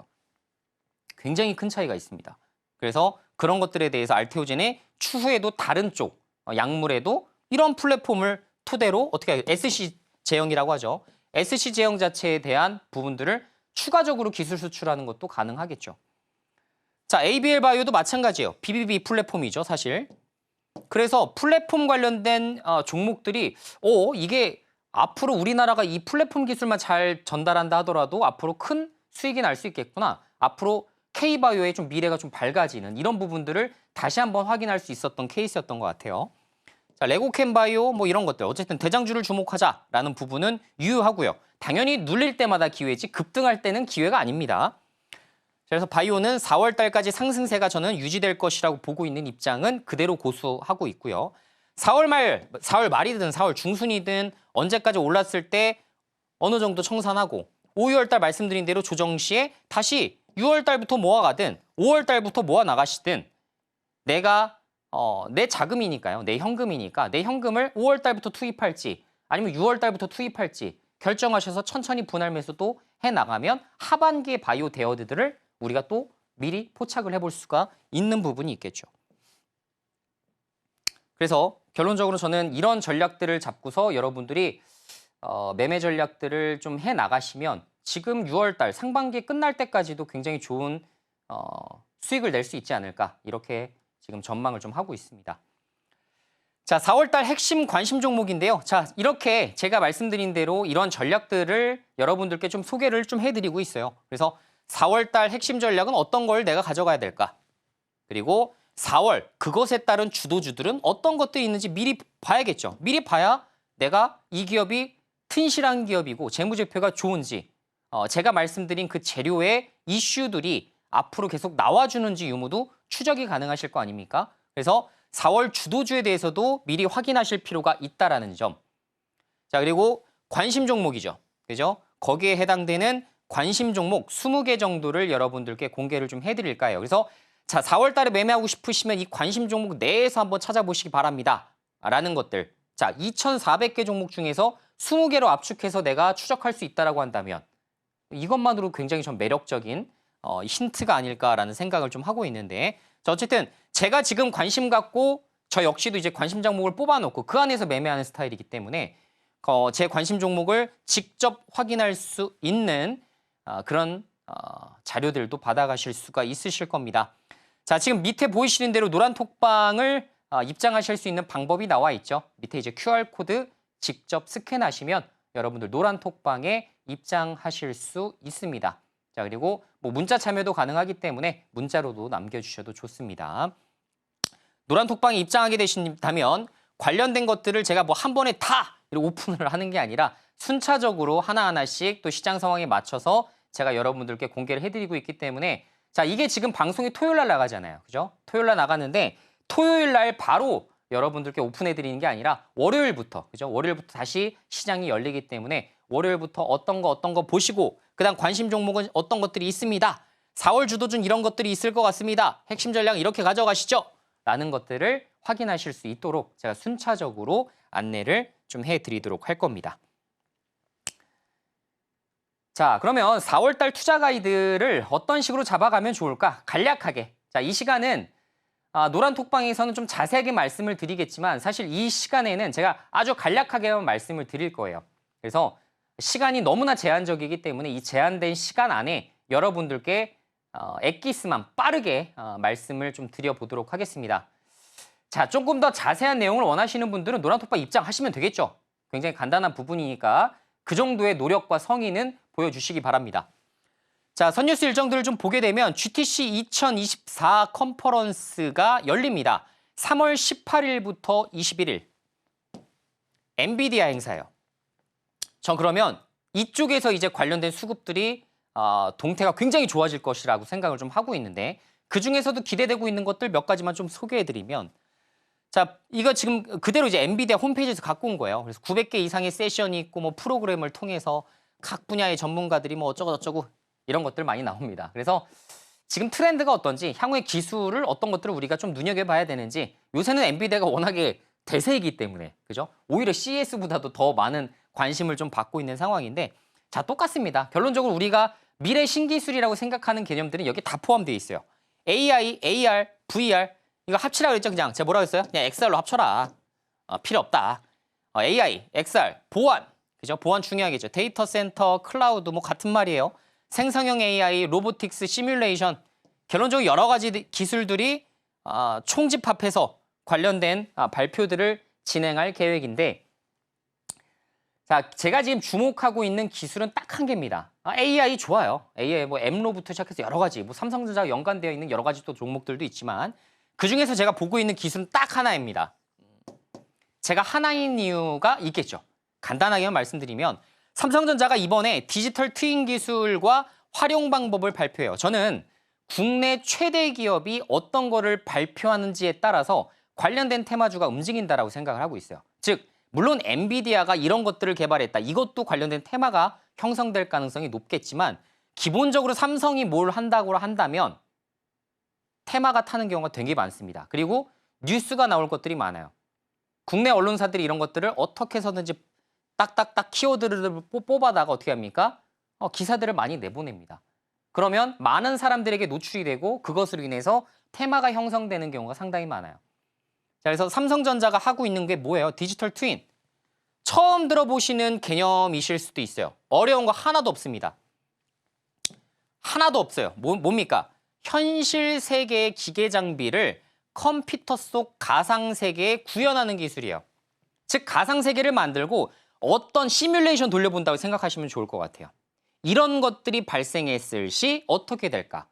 굉장히 큰 차이가 있습니다. 그래서 그런 것들에 대해서 알테오젠의 추후에도 다른 쪽 약물에도 이런 플랫폼을 토대로 어떻게 해요? SC 제형이라고 하죠. SC 제형 자체에 대한 부분들을 추가적으로 기술 수출하는 것도 가능하겠죠. 자, ABL 바이오도 마찬가지예요. BBB 플랫폼이죠, 사실. 그래서 플랫폼 관련된 종목들이 이게 앞으로 우리나라가 이 플랫폼 기술만 잘 전달한다 하더라도 앞으로 큰 수익이 날 수 있겠구나. 앞으로 K바이오의 좀 미래가 좀 밝아지는 이런 부분들을 다시 한번 확인할 수 있었던 케이스였던 것 같아요. 자, 레고캠바이오 뭐 이런 것들 어쨌든 대장주를 주목하자라는 부분은 유효하고요. 당연히 눌릴 때마다 기회지 급등할 때는 기회가 아닙니다. 그래서 바이오는 4월 달까지 상승세가 저는 유지될 것이라고 보고 있는 입장은 그대로 고수하고 있고요. 4월 말이든 4월 중순이든 언제까지 올랐을 때 어느 정도 청산하고 5, 6월 달 말씀드린 대로 조정 시에 다시 6월 달부터 모아가든 5월 달부터 모아 나가시든 내가 내 자금이니까요. 내 현금이니까 내 현금을 5월 달부터 투입할지 아니면 6월 달부터 투입할지 결정하셔서 천천히 분할 매수도 해나가면 하반기의 바이오 대어들을 우리가 또 미리 포착을 해볼 수가 있는 부분이 있겠죠. 그래서 결론적으로 저는 이런 전략들을 잡고서 여러분들이 매매 전략들을 좀 해나가시면 지금 6월 달 상반기 끝날 때까지도 굉장히 좋은 수익을 낼 수 있지 않을까 이렇게 지금 전망을 좀 하고 있습니다. 자, 4월 달 핵심 관심 종목인데요. 자, 이렇게 제가 말씀드린 대로 이런 전략들을 여러분들께 좀 소개를 좀 해드리고 있어요. 그래서 4월 달 핵심 전략은 어떤 걸 내가 가져가야 될까? 그리고 4월 그것에 따른 주도주들은 어떤 것들이 있는지 미리 봐야겠죠. 미리 봐야 내가 이 기업이 튼실한 기업이고 재무제표가 좋은지 제가 말씀드린 그 재료의 이슈들이 앞으로 계속 나와주는지 유무도 추적이 가능하실 거 아닙니까? 그래서 4월 주도주에 대해서도 미리 확인하실 필요가 있다라는 점. 자, 그리고 관심 종목이죠. 그죠? 거기에 해당되는 관심 종목 20개 정도를 여러분들께 공개를 좀 해드릴까요? 그래서 자, 4월 달에 매매하고 싶으시면 이 관심 종목 내에서 한번 찾아보시기 바랍니다. 라는 것들. 자, 2,400개 종목 중에서 20개로 압축해서 내가 추적할 수 있다라고 한다면 이것만으로 굉장히 좀 매력적인 힌트가 아닐까라는 생각을 좀 하고 있는데 자, 어쨌든 제가 지금 관심 갖고 저 역시도 이제 관심 종목을 뽑아놓고 그 안에서 매매하는 스타일이기 때문에 제 관심 종목을 직접 확인할 수 있는 그런 자료들도 받아가실 수가 있으실 겁니다. 자, 지금 밑에 보이시는 대로 노란 톡방을 입장하실 수 있는 방법이 나와 있죠. 밑에 이제 QR코드 직접 스캔하시면 여러분들 노란 톡방에 입장하실 수 있습니다. 자, 그리고 뭐 문자 참여도 가능하기 때문에 문자로도 남겨주셔도 좋습니다. 노란톡방에 입장하게 되신다면 관련된 것들을 제가 뭐 한 번에 다 이렇게 오픈을 하는 게 아니라 순차적으로 하나하나씩 또 시장 상황에 맞춰서 제가 여러분들께 공개를 해드리고 있기 때문에 자, 이게 지금 방송이 토요일 날 나가잖아요. 그죠? 토요일 날 나가는데 토요일 날 바로 여러분들께 오픈해드리는 게 아니라 월요일부터, 그죠? 월요일부터 다시 시장이 열리기 때문에 월요일부터 어떤 거 보시고 그다음 관심 종목은 어떤 것들이 있습니다. 4월 주도준 이런 것들이 있을 것 같습니다. 핵심 전략 이렇게 가져가시죠. 라는 것들을 확인하실 수 있도록 제가 순차적으로 안내를 좀 해드리도록 할 겁니다. 자, 그러면 4월달 투자 가이드를 어떤 식으로 잡아가면 좋을까? 간략하게. 자, 이 시간은 노란톡방에서는 좀 자세하게 말씀을 드리겠지만 사실 이 시간에는 제가 아주 간략하게만 말씀을 드릴 거예요. 그래서 시간이 너무나 제한적이기 때문에 이 제한된 시간 안에 여러분들께 엑기스만 빠르게 말씀을 좀 드려보도록 하겠습니다. 자, 조금 더 자세한 내용을 원하시는 분들은 노란톡방 입장하시면 되겠죠. 굉장히 간단한 부분이니까 그 정도의 노력과 성의는 보여주시기 바랍니다. 자, 선뉴스 일정들을 좀 보게 되면 GTC 2024 컨퍼런스가 열립니다. 3월 18일부터 21일 엔비디아 행사예요. 전 그러면 이쪽에서 이제 관련된 수급들이 동태가 굉장히 좋아질 것이라고 생각을 좀 하고 있는데 그중에서도 기대되고 있는 것들 몇 가지만 좀 소개해드리면 자, 이거 지금 그대로 이제 엔비디아 홈페이지에서 갖고 온 거예요. 그래서 900개 이상의 세션이 있고 뭐 프로그램을 통해서 각 분야의 전문가들이 뭐 어쩌고 이런 것들 많이 나옵니다. 그래서 지금 트렌드가 어떤지 향후의 기술을 어떤 것들을 우리가 좀 눈여겨봐야 되는지 요새는 엔비디아가 워낙에 대세이기 때문에 그죠? 오히려 CES보다도 더 많은 관심을 좀 받고 있는 상황인데 자, 똑같습니다. 결론적으로 우리가 미래 신기술이라고 생각하는 개념들은 여기 다 포함되어 있어요. AI, AR, VR 이거 합치라 그랬죠? 그냥 제가 뭐라고 했어요? 그냥 XR로 합쳐라. 필요 없다. AI, XR, 보안. 그죠? 보안 중요하겠죠. 데이터 센터, 클라우드 뭐 같은 말이에요. 생성형 AI, 로보틱스, 시뮬레이션. 결론적으로 여러 가지 기술들이 총집합해서 관련된 발표들을 진행할 계획인데 자, 제가 지금 주목하고 있는 기술은 딱 한 개입니다. AI 좋아요. AI 뭐 엠로부터 시작해서 여러 가지 뭐 삼성전자와 연관되어 있는 여러 가지 또 종목들도 있지만 그중에서 제가 보고 있는 기술은 딱 하나입니다. 제가 하나인 이유가 있겠죠. 간단하게만 말씀드리면 삼성전자가 이번에 디지털 트윈 기술과 활용 방법을 발표해요. 저는 국내 최대 기업이 어떤 거를 발표하는지에 따라서 관련된 테마주가 움직인다라고 생각을 하고 있어요. 즉 물론 엔비디아가 이런 것들을 개발했다. 이것도 관련된 테마가 형성될 가능성이 높겠지만 기본적으로 삼성이 뭘 한다고 한다면 테마가 타는 경우가 되게 많습니다. 그리고 뉴스가 나올 것들이 많아요. 국내 언론사들이 이런 것들을 어떻게 해서든지 딱딱딱 키워드를 뽑아다가 어떻게 합니까? 기사들을 많이 내보냅니다. 그러면 많은 사람들에게 노출이 되고 그것으로 인해서 테마가 형성되는 경우가 상당히 많아요. 자, 그래서 삼성전자가 하고 있는 게 뭐예요? 디지털 트윈. 처음 들어보시는 개념이실 수도 있어요. 어려운 거 하나도 없습니다. 하나도 없어요. 뭡니까? 현실 세계의 기계 장비를 컴퓨터 속 가상 세계에 구현하는 기술이에요. 즉 가상 세계를 만들고 어떤 시뮬레이션 돌려본다고 생각하시면 좋을 것 같아요. 이런 것들이 발생했을 시 어떻게 될까?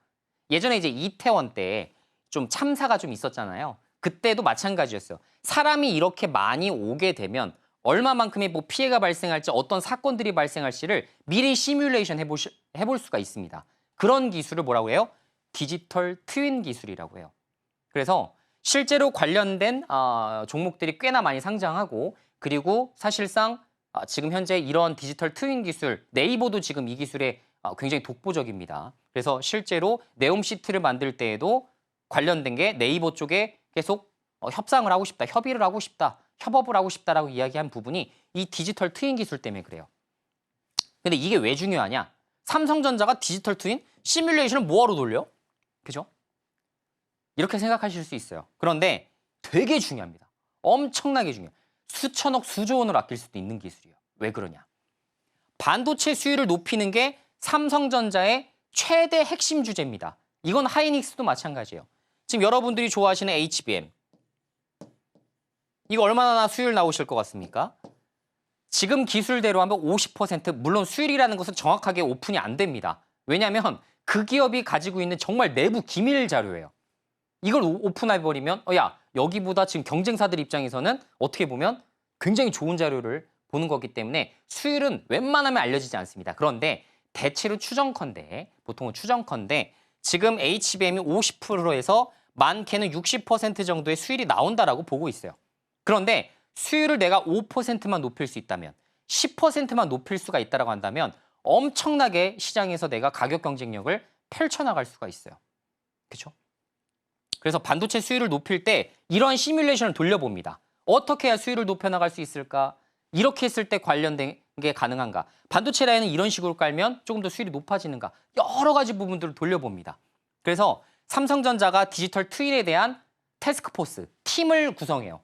예전에 이제 이태원 때 좀 참사가 좀 있었잖아요. 그때도 마찬가지였어요. 사람이 이렇게 많이 오게 되면 얼마만큼의 뭐 피해가 발생할지 어떤 사건들이 발생할지를 미리 시뮬레이션 해볼 수가 있습니다. 그런 기술을 뭐라고 해요? 디지털 트윈 기술이라고 해요. 그래서 실제로 관련된 종목들이 꽤나 많이 상장하고 그리고 사실상 지금 현재 이런 디지털 트윈 기술, 네이버도 지금 이 기술에 굉장히 독보적입니다. 그래서 실제로 네옴시트를 만들 때에도 관련된 게 네이버 쪽에 계속 협상을 하고 싶다, 협의를 하고 싶다, 협업을 하고 싶다라고 이야기한 부분이 이 디지털 트윈 기술 때문에 그래요. 근데 이게 왜 중요하냐? 삼성전자가 디지털 트윈 시뮬레이션을 뭐하러 돌려? 그죠? 이렇게 생각하실 수 있어요. 그런데 되게 중요합니다. 엄청나게 중요해요. 수천억, 수조 원을 아낄 수도 있는 기술이에요. 왜 그러냐? 반도체 수율을 높이는 게 삼성전자의 최대 핵심 주제입니다. 이건 하이닉스도 마찬가지예요. 지금 여러분들이 좋아하시는 HBM. 이거 얼마나 수율 나오실 것 같습니까? 지금 기술대로 하면 50%, 물론 수율이라는 것은 정확하게 오픈이 안 됩니다. 왜냐하면 그 기업이 가지고 있는 정말 내부 기밀 자료예요. 이걸 오픈해버리면 야, 여기보다 지금 경쟁사들 입장에서는 어떻게 보면 굉장히 좋은 자료를 보는 거기 때문에 수율은 웬만하면 알려지지 않습니다. 그런데 대체로 추정컨대, 보통은 추정컨대 지금 HBM이 50%에서 많게는 60% 정도의 수율이 나온다라고 보고 있어요. 그런데 수율을 내가 5%만 높일 수 있다면, 10%만 높일 수가 있다고 한다면 엄청나게 시장에서 내가 가격 경쟁력을 펼쳐나갈 수가 있어요. 그렇죠? 그래서 반도체 수율을 높일 때 이런 시뮬레이션을 돌려봅니다. 어떻게 해야 수율을 높여나갈 수 있을까? 이렇게 했을 때 관련된 게 가능한가? 반도체 라인은 이런 식으로 깔면 조금 더 수율이 높아지는가? 여러 가지 부분들을 돌려봅니다. 그래서 삼성전자가 디지털 트윈에 대한 태스크포스, 팀을 구성해요.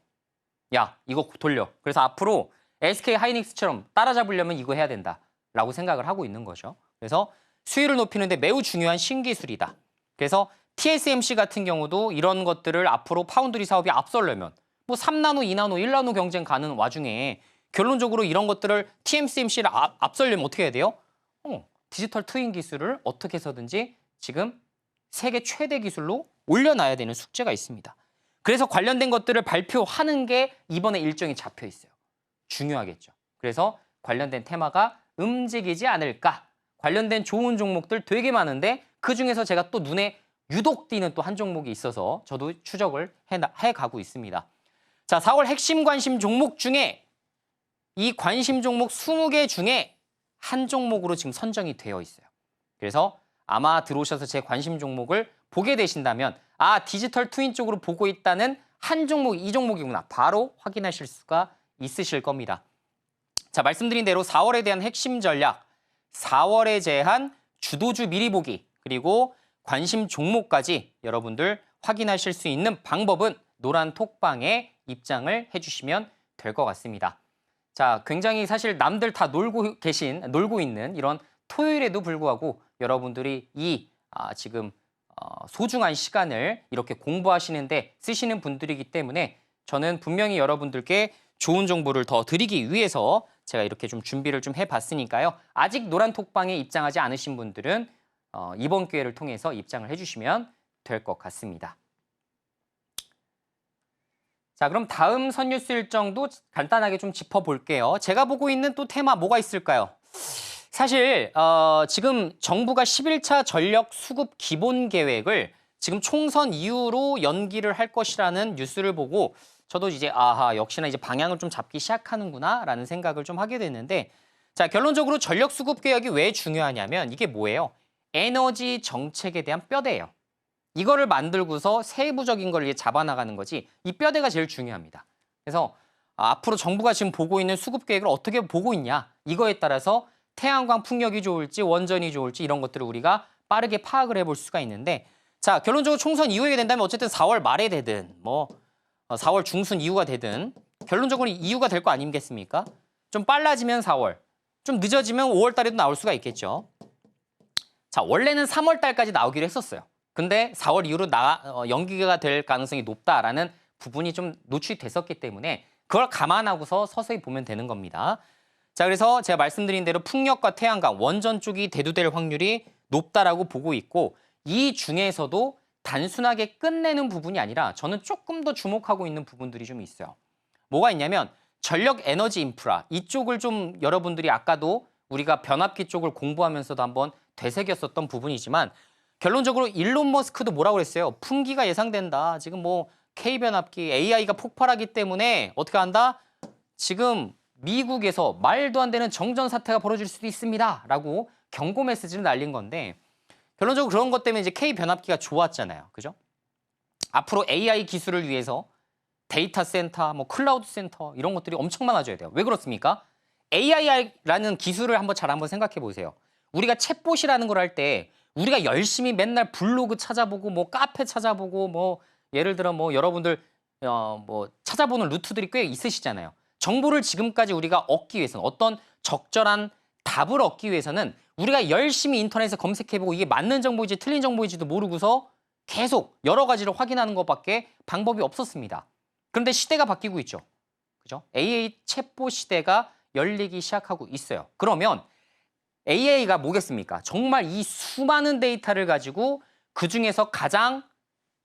야, 이거 돌려. 그래서 앞으로 SK 하이닉스처럼 따라잡으려면 이거 해야 된다라고 생각을 하고 있는 거죠. 그래서 수율을 높이는데 매우 중요한 신기술이다. 그래서 TSMC 같은 경우도 이런 것들을 앞으로 파운드리 사업이 앞서려면 뭐 3나노, 2나노, 1나노 경쟁 가는 와중에 결론적으로 이런 것들을 TSMC를 앞서려면 어떻게 해야 돼요? 디지털 트윈 기술을 어떻게 해서든지 지금 세계 최대 기술로 올려놔야 되는 숙제가 있습니다. 그래서 관련된 것들을 발표하는 게 이번에 일정이 잡혀 있어요. 중요하겠죠. 그래서 관련된 테마가 움직이지 않을까. 관련된 좋은 종목들 되게 많은데 그중에서 제가 또 눈에 유독 띄는 또 한 종목이 있어서 저도 추적을 해가고 있습니다. 자, 4월 핵심 관심 종목 중에 이 관심 종목 20개 중에 한 종목으로 지금 선정이 되어 있어요. 그래서 아마 들어오셔서 제 관심 종목을 보게 되신다면 아, 디지털 트윈 쪽으로 보고 있다는 한 종목, 이 종목이구나. 바로 확인하실 수가 있으실 겁니다. 자, 말씀드린 대로 4월에 대한 핵심 전략, 4월에 제한 주도주 미리 보기, 그리고 관심 종목까지 여러분들 확인하실 수 있는 방법은 노란 톡방에 입장을 해주시면 될 것 같습니다. 자, 굉장히 사실 남들 다 놀고 있는 이런 토요일에도 불구하고 여러분들이 지금 소중한 시간을 이렇게 공부하시는데 쓰시는 분들이기 때문에 저는 분명히 여러분들께 좋은 정보를 더 드리기 위해서 제가 이렇게 좀 준비를 좀 해봤으니까요. 아직 노란 톡방에 입장하지 않으신 분들은 이번 기회를 통해서 입장을 해주시면 될 것 같습니다. 자, 그럼 다음 선뉴스 일정도 간단하게 좀 짚어볼게요. 제가 보고 있는 또 테마 뭐가 있을까요? 사실 지금 정부가 11차 전력 수급 기본 계획을 지금 총선 이후로 연기를 할 것이라는 뉴스를 보고 저도 이제 역시나 이제 방향을 좀 잡기 시작하는구나라는 생각을 좀 하게 됐는데, 자, 결론적으로 전력 수급 계획이 왜 중요하냐면 이게 뭐예요? 에너지 정책에 대한 뼈대예요. 이거를 만들고서 세부적인 걸 이제 잡아나가는 거지 이 뼈대가 제일 중요합니다. 그래서 앞으로 정부가 지금 보고 있는 수급 계획을 어떻게 보고 있냐, 이거에 따라서 태양광 풍력이 좋을지 원전이 좋을지 이런 것들을 우리가 빠르게 파악을 해볼 수가 있는데, 자, 결론적으로 총선 이후에 된다면 어쨌든 4월 말에 되든 뭐 4월 중순 이후가 되든 결론적으로 이후가 될 거 아니겠습니까? 좀 빨라지면 4월, 좀 늦어지면 5월 달에도 나올 수가 있겠죠. 자, 원래는 3월 달까지 나오기로 했었어요. 근데 4월 이후로 연기가 될 가능성이 높다라는 부분이 좀 노출이 됐었기 때문에 그걸 감안하고서 서서히 보면 되는 겁니다. 자, 그래서 제가 말씀드린 대로 풍력과 태양광, 원전 쪽이 대두될 확률이 높다라고 보고 있고, 이 중에서도 단순하게 끝내는 부분이 아니라 저는 조금 더 주목하고 있는 부분들이 좀 있어요. 뭐가 있냐면 전력 에너지 인프라, 이쪽을 좀 여러분들이 아까도 우리가 변압기 쪽을 공부하면서도 한번 되새겼었던 부분이지만 결론적으로 일론 머스크도 뭐라고 그랬어요? 풍기가 예상된다. 지금 뭐 K변압기, AI가 폭발하기 때문에 어떻게 한다? 지금 미국에서 말도 안 되는 정전 사태가 벌어질 수도 있습니다. 라고 경고 메시지를 날린 건데, 결론적으로 그런 것 때문에 이제 K변압기가 좋았잖아요. 그죠? 앞으로 AI 기술을 위해서 데이터 센터, 뭐 클라우드 센터 이런 것들이 엄청 많아져야 돼요. 왜 그렇습니까? AI라는 기술을 한번 생각해 보세요. 우리가 챗봇이라는 걸 할 때 우리가 열심히 맨날 블로그 찾아보고 뭐 카페 찾아보고 뭐 예를 들어 뭐 여러분들 뭐 찾아보는 루트들이 꽤 있으시잖아요. 정보를 지금까지 우리가 얻기 위해서는, 어떤 적절한 답을 얻기 위해서는 우리가 열심히 인터넷에 검색해보고 이게 맞는 정보인지 틀린 정보인지도 모르고서 계속 여러 가지를 확인하는 것밖에 방법이 없었습니다. 그런데 시대가 바뀌고 있죠. 그죠? AI 챗봇 시대가 열리기 시작하고 있어요. 그러면 AI가 뭐겠습니까? 정말 이 수많은 데이터를 가지고 그중에서 가장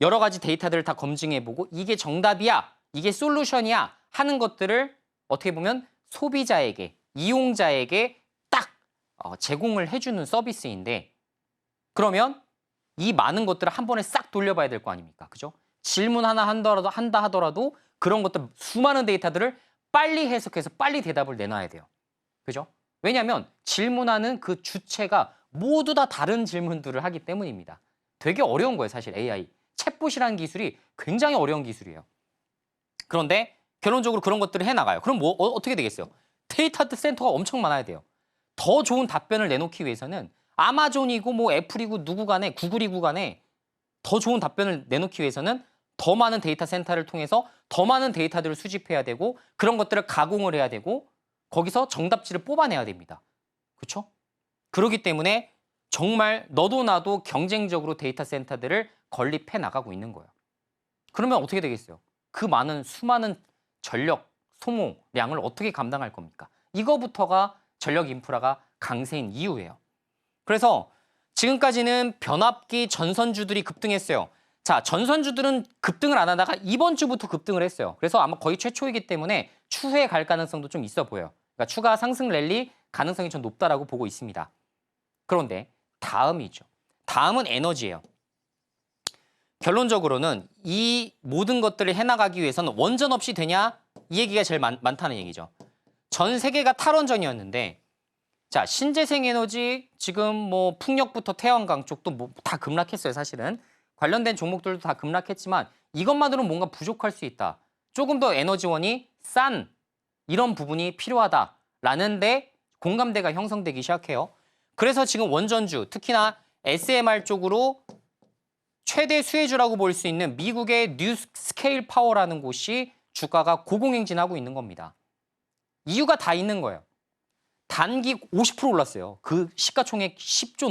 여러 가지 데이터들을 다 검증해보고 이게 정답이야, 이게 솔루션이야 하는 것들을 어떻게 보면 소비자에게, 이용자에게 딱 제공을 해주는 서비스인데 그러면 이 많은 것들을 한 번에 싹 돌려봐야 될 거 아닙니까? 그죠? 질문 하나 한다 하더라도 그런 것들 수많은 데이터들을 빨리 해석해서 빨리 대답을 내놔야 돼요. 그죠? 왜냐하면 질문하는 그 주체가 모두 다 다른 질문들을 하기 때문입니다. 되게 어려운 거예요, 사실 AI. 챗봇이라는 기술이 굉장히 어려운 기술이에요. 그런데 결론적으로 그런 것들을 해나가요. 그럼 뭐 어떻게 되겠어요? 데이터 센터가 엄청 많아야 돼요. 더 좋은 답변을 내놓기 위해서는 아마존이고 뭐 애플이고 누구 간에 구글이고 간에 더 좋은 답변을 내놓기 위해서는 더 많은 데이터 센터를 통해서 더 많은 데이터들을 수집해야 되고 그런 것들을 가공을 해야 되고 거기서 정답지를 뽑아내야 됩니다. 그렇죠? 그렇기 때문에 정말 너도 나도 경쟁적으로 데이터 센터들을 건립해 나가고 있는 거예요. 그러면 어떻게 되겠어요? 그 많은 수많은 전력 소모량을 어떻게 감당할 겁니까? 이거부터가 전력 인프라가 강세인 이유예요. 그래서 지금까지는 변압기 전선주들이 급등했어요. 자, 전선주들은 급등을 안 하다가 이번 주부터 급등을 했어요. 그래서 아마 거의 최초이기 때문에 추후에 갈 가능성도 좀 있어 보여요. 그러니까 추가 상승 랠리 가능성이 좀 높다라고 보고 있습니다. 그런데 다음이죠. 다음은 에너지예요. 결론적으로는 이 모든 것들을 해나가기 위해서는 원전 없이 되냐? 이 얘기가 제일 많다는 얘기죠. 전 세계가 탈원전이었는데 자, 신재생에너지 지금 뭐 풍력부터 태양광 쪽도 뭐 다 급락했어요, 사실은. 관련된 종목들도 다 급락했지만 이것만으로는 뭔가 부족할 수 있다. 조금 더 에너지원이 싼 이런 부분이 필요하다라는데 공감대가 형성되기 시작해요. 그래서 지금 원전주, 특히나 SMR 쪽으로 최대 수혜주라고 볼 수 있는 미국의 뉴스케일 파워라는 곳이 주가가 고공행진하고 있는 겁니다. 이유가 다 있는 거예요. 단기 50% 올랐어요. 그 시가총액 10조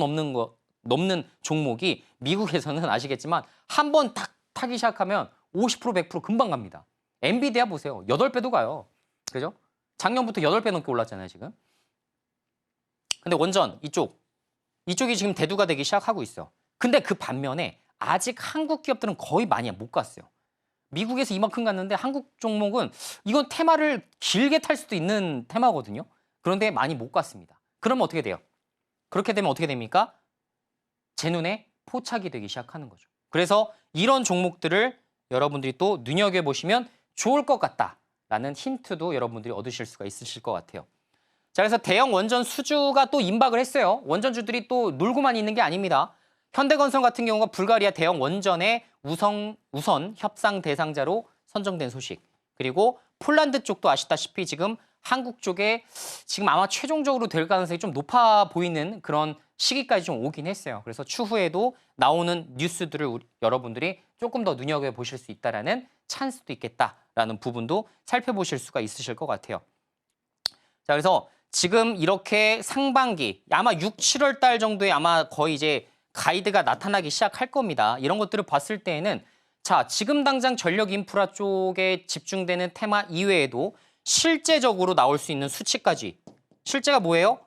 넘는 종목이 미국에서는 아시겠지만 한 번 딱 타기 시작하면 50% 100% 금방 갑니다. 엔비디아 보세요. 8배도 가요. 그죠? 작년부터 8배 넘게 올랐잖아요, 지금. 근데 원전 이쪽이 지금 대두가 되기 시작하고 있어. 근데 그 반면에 아직 한국 기업들은 거의 많이 못 갔어요. 미국에서 이만큼 갔는데 한국 종목은 이건 테마를 길게 탈 수도 있는 테마거든요. 그런데 많이 못 갔습니다. 그러면 어떻게 돼요? 그렇게 되면 어떻게 됩니까? 제 눈에 포착이 되기 시작하는 거죠. 그래서 이런 종목들을 여러분들이 또 눈여겨보시면 좋을 것 같다라는 힌트도 여러분들이 얻으실 수가 있으실 것 같아요. 자, 그래서 대형 원전 수주가 또 임박을 했어요. 원전주들이 또 놀고만 있는 게 아닙니다. 현대건설 같은 경우가 불가리아 대형 원전의 우선 협상 대상자로 선정된 소식. 그리고 폴란드 쪽도 아시다시피 지금 한국 쪽에 지금 아마 최종적으로 될 가능성이 좀 높아 보이는 그런 시기까지 좀 오긴 했어요. 그래서 추후에도 나오는 뉴스들을 여러분들이 조금 더 눈여겨보실 수 있다라는 찬스도 있겠다라는 부분도 살펴보실 수가 있으실 것 같아요. 자, 그래서 지금 이렇게 상반기 아마 6, 7월 달 정도에 아마 거의 이제 가이드가 나타나기 시작할 겁니다. 이런 것들을 봤을 때에는 자, 지금 당장 전력 인프라 쪽에 집중되는 테마 이외에도 실제적으로 나올 수 있는 수치까지. 실제가 뭐예요?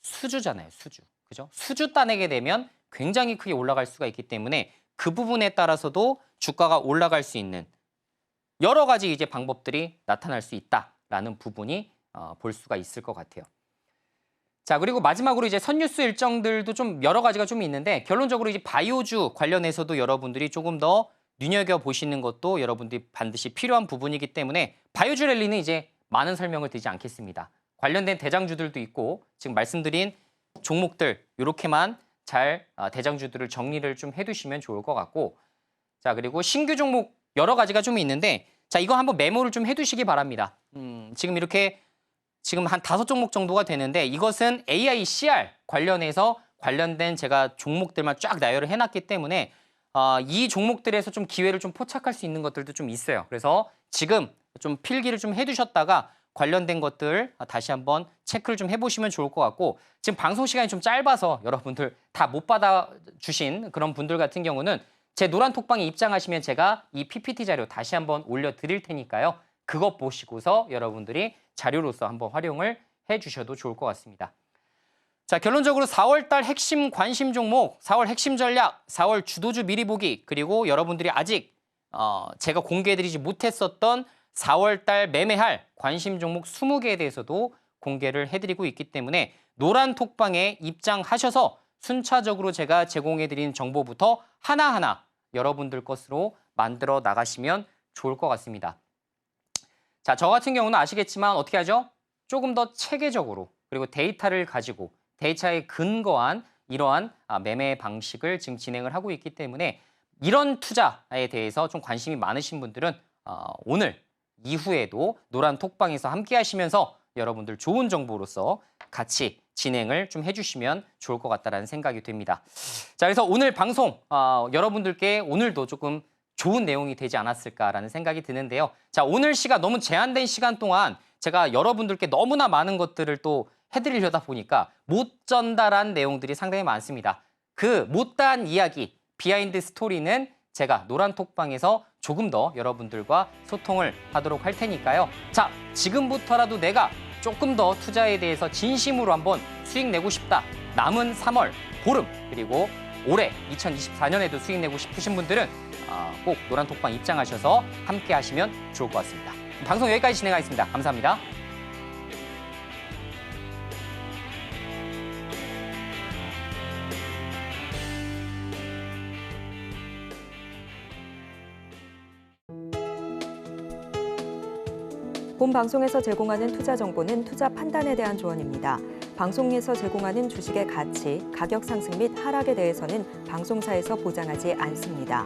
수주잖아요, 수주. 그죠? 수주 따내게 되면 굉장히 크게 올라갈 수가 있기 때문에 그 부분에 따라서도 주가가 올라갈 수 있는 여러 가지 이제 방법들이 나타날 수 있다라는 부분이 볼 수가 있을 것 같아요. 자, 그리고 마지막으로 이제 선뉴스 일정들도 좀 여러 가지가 좀 있는데 결론적으로 이제 바이오주 관련해서도 여러분들이 조금 더 눈여겨보시는 것도 여러분들이 반드시 필요한 부분이기 때문에 바이오주 랠리는 이제 많은 설명을 드리지 않겠습니다. 관련된 대장주들도 있고 지금 말씀드린 종목들 이렇게만 잘 대장주들을 정리를 좀 해두시면 좋을 것 같고 자, 그리고 신규 종목 여러 가지가 좀 있는데 자, 이거 한번 메모를 좀 해두시기 바랍니다. 지금 이렇게 지금 한 5종목 정도가 되는데 이것은 AICR 관련해서 관련된 제가 종목들만 쫙 나열을 해놨기 때문에 이 종목들에서 좀 기회를 좀 포착할 수 있는 것들도 좀 있어요. 그래서 지금 좀 필기를 좀 해두셨다가 관련된 것들 다시 한번 체크를 좀 해보시면 좋을 것 같고 지금 방송 시간이 좀 짧아서 여러분들 다 못 받아주신 그런 분들 같은 경우는 제 노란 톡방에 입장하시면 제가 이 PPT 자료 다시 한번 올려드릴 테니까요. 그것 보시고서 여러분들이 자료로서 한번 활용을 해주셔도 좋을 것 같습니다. 자, 결론적으로 4월 달 핵심 관심 종목, 4월 핵심 전략, 4월 주도주 미리 보기, 그리고 여러분들이 아직 제가 공개해드리지 못했었던 4월 달 매매할 관심 종목 20개에 대해서도 공개를 해드리고 있기 때문에 노란 톡방에 입장하셔서 순차적으로 제가 제공해드린 정보부터 하나하나 여러분들 것으로 만들어 나가시면 좋을 것 같습니다. 자, 저 같은 경우는 아시겠지만 어떻게 하죠? 조금 더 체계적으로 그리고 데이터를 가지고 데이터에 근거한 이러한 매매 방식을 지금 진행을 하고 있기 때문에 이런 투자에 대해서 좀 관심이 많으신 분들은 오늘 이후에도 노란 톡방에서 함께 하시면서 여러분들 좋은 정보로서 같이 진행을 좀 해주시면 좋을 것 같다는 생각이 듭니다. 자, 그래서 오늘 방송 여러분들께 오늘도 조금 좋은 내용이 되지 않았을까라는 생각이 드는데요. 자, 오늘 시간 너무 제한된 시간 동안 제가 여러분들께 너무나 많은 것들을 또 해드리려다 보니까 못 전달한 내용들이 상당히 많습니다. 그 못다한 이야기, 비하인드 스토리는 제가 노란 톡방에서 조금 더 여러분들과 소통을 하도록 할 테니까요. 자, 지금부터라도 내가 조금 더 투자에 대해서 진심으로 한번 수익 내고 싶다. 남은 3월, 보름, 그리고 올해 2024년에도 수익 내고 싶으신 분들은 꼭 노란 톡방 입장하셔서 함께 하시면 좋을 것 같습니다. 방송 여기까지 진행하겠습니다. 감사합니다. 본 방송에서 제공하는 투자 정보는 투자 판단에 대한 조언입니다. 방송에서 제공하는 주식의 가치, 가격 상승 및 하락에 대해서는 방송사에서 보장하지 않습니다.